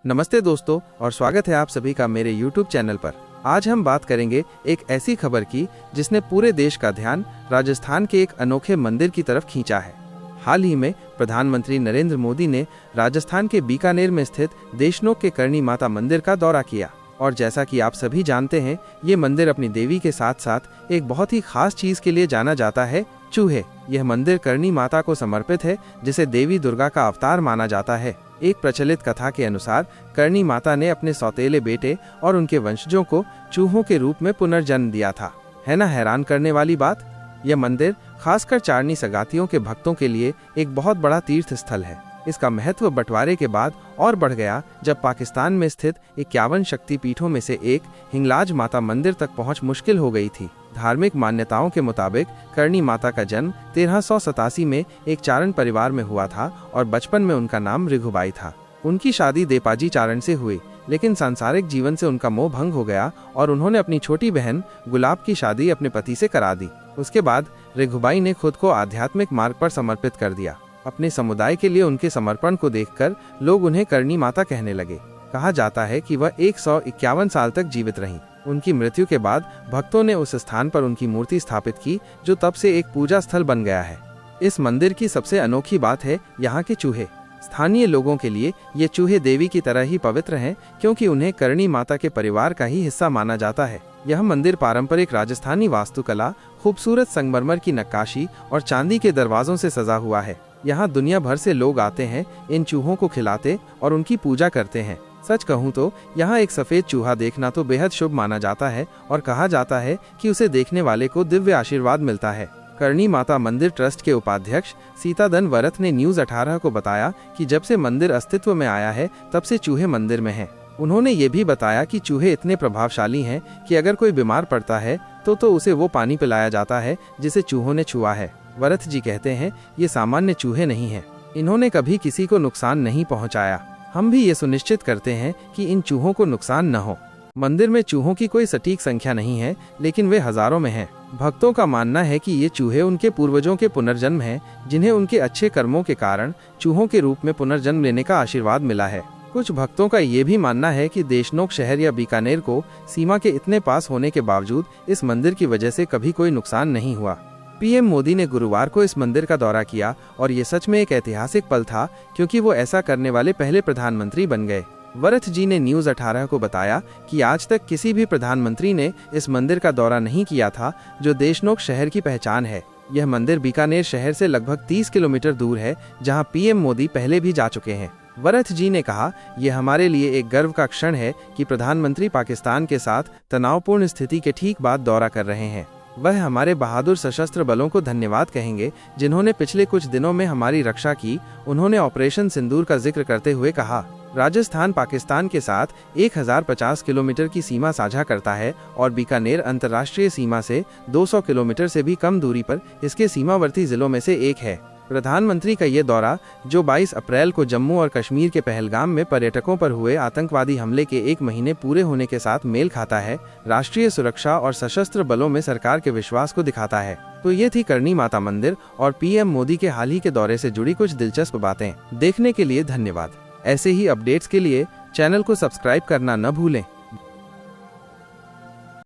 नमस्ते दोस्तों और स्वागत है आप सभी का मेरे YouTube चैनल पर। आज हम बात करेंगे एक ऐसी खबर की जिसने पूरे देश का ध्यान राजस्थान के एक अनोखे मंदिर की तरफ खींचा है। हाल ही में प्रधानमंत्री नरेंद्र मोदी ने राजस्थान के बीकानेर में स्थित देशनोक के करणी माता मंदिर का दौरा किया और जैसा कि आप सभी जानते हैं, ये मंदिर अपनी देवी के साथ साथ एक बहुत ही खास चीज के लिए जाना जाता है, चूहे। यह मंदिर करणी माता को समर्पित है, जिसे देवी दुर्गा का अवतार माना जाता है। एक प्रचलित कथा के अनुसार करणी माता ने अपने सौतेले बेटे और उनके वंशजों को चूहों के रूप में पुनर्जन्म दिया था। है ना हैरान करने वाली बात। यह मंदिर खासकर चारनी सगातियों के भक्तों के लिए एक बहुत बड़ा तीर्थ स्थल है। इसका महत्व बंटवारे के बाद और बढ़ गया जब पाकिस्तान में स्थित 51 शक्तिपीठों में से एक हिंगलाज माता मंदिर तक पहुंच मुश्किल हो गई थी। धार्मिक मान्यताओं के मुताबिक करणी माता का जन्म 1387 में एक चारण परिवार में हुआ था और बचपन में उनका नाम ऋघुबाई था। उनकी शादी देपाजी चारण से हुई, लेकिन सांसारिक जीवन से उनका मोह भंग हो गया और उन्होंने अपनी छोटी बहन गुलाब की शादी अपने पति से करा दी। उसके बाद ऋघुबाई ने खुद को आध्यात्मिक मार्ग पर समर्पित कर दिया। अपने समुदाय के लिए उनके समर्पण को देखकर लोग उन्हें करणी माता कहने लगे। कहा जाता है कि वह 151 साल तक जीवित रहीं। उनकी मृत्यु के बाद भक्तों ने उस स्थान पर उनकी मूर्ति स्थापित की, जो तब से एक पूजा स्थल बन गया है। इस मंदिर की सबसे अनोखी बात है यहाँ के चूहे। स्थानीय लोगों के लिए ये चूहे देवी की तरह ही पवित्र हैं, क्योंकि उन्हें करणी माता के परिवार का ही हिस्सा माना जाता है। यह मंदिर पारंपरिक राजस्थानी वास्तुकला, खूबसूरत संगमरमर की नक्काशी और चांदी के दरवाजों से सजा हुआ है। यहाँ दुनिया भर से लोग आते हैं, इन चूहों को खिलाते और उनकी पूजा करते हैं। सच कहूँ तो यहाँ एक सफेद चूहा देखना तो बेहद शुभ माना जाता है और कहा जाता है कि उसे देखने वाले को दिव्य आशीर्वाद मिलता है। करणी माता मंदिर ट्रस्ट के उपाध्यक्ष सीताधन वरथ ने न्यूज़ 18 को बताया कि जब से मंदिर अस्तित्व में आया है, तब से चूहे मंदिर में हैं। उन्होंने ये भी बताया कि चूहे इतने प्रभावशाली हैं कि अगर कोई बीमार पड़ता है तो उसे वो पानी पिलाया जाता है जिसे चूहों ने छुआ है। वरथ जी कहते हैं, ये सामान्य चूहे नहीं हैं। इन्होंने कभी किसी को नुकसान नहीं पहुंचाया। हम भी ये सुनिश्चित करते हैं कि इन चूहों को नुकसान न हो। मंदिर में चूहों की कोई सटीक संख्या नहीं है, लेकिन वे हजारों में हैं। भक्तों का मानना है कि ये चूहे उनके पूर्वजों के पुनर्जन्म हैं, जिन्हें उनके अच्छे कर्मों के कारण चूहों के रूप में पुनर्जन्म लेने का आशीर्वाद मिला है। कुछ भक्तों का ये भी मानना है कि देशनोक शहर या बीकानेर को सीमा के इतने पास होने के बावजूद इस मंदिर की वजह से कभी कोई नुकसान नहीं हुआ। पीएम मोदी ने गुरुवार को इस मंदिर का दौरा किया और ये सच में एक ऐतिहासिक पल था, क्योंकि वो ऐसा करने वाले पहले प्रधानमंत्री बन गए। वरथ जी ने न्यूज़ 18 को बताया कि आज तक किसी भी प्रधानमंत्री ने इस मंदिर का दौरा नहीं किया था, जो देशनोक शहर की पहचान है। यह मंदिर बीकानेर शहर से लगभग 30 किलोमीटर दूर है, जहां पीएम मोदी पहले भी जा चुके हैं। वरथ जी ने कहा, यह हमारे लिए एक गर्व का क्षण है कि प्रधानमंत्री पाकिस्तान के साथ तनावपूर्ण स्थिति के ठीक बाद दौरा कर रहे हैं। वह हमारे बहादुर सशस्त्र बलों को धन्यवाद कहेंगे, जिन्होंने पिछले कुछ दिनों में हमारी रक्षा की। उन्होंने ऑपरेशन सिंदूर का जिक्र करते हुए कहा, राजस्थान पाकिस्तान के साथ 1050 किलोमीटर की सीमा साझा करता है और बीकानेर अंतर्राष्ट्रीय सीमा से 200 किलोमीटर से भी कम दूरी पर इसके सीमावर्ती जिलों में से एक है। प्रधानमंत्री का ये दौरा, जो 22 अप्रैल को जम्मू और कश्मीर के पहलगाम में पर्यटकों पर हुए आतंकवादी हमले के 1 महीने पूरे होने के साथ मेल खाता है, राष्ट्रीय सुरक्षा और सशस्त्र बलों में सरकार के विश्वास को दिखाता है। तो ये थी करणी माता मंदिर और पीएम मोदी के हाल ही के दौरे से जुड़ी कुछ दिलचस्प बातें। देखने के लिए धन्यवाद। ऐसे ही अपडेट्स के लिए चैनल को सब्सक्राइब करना न भूलें।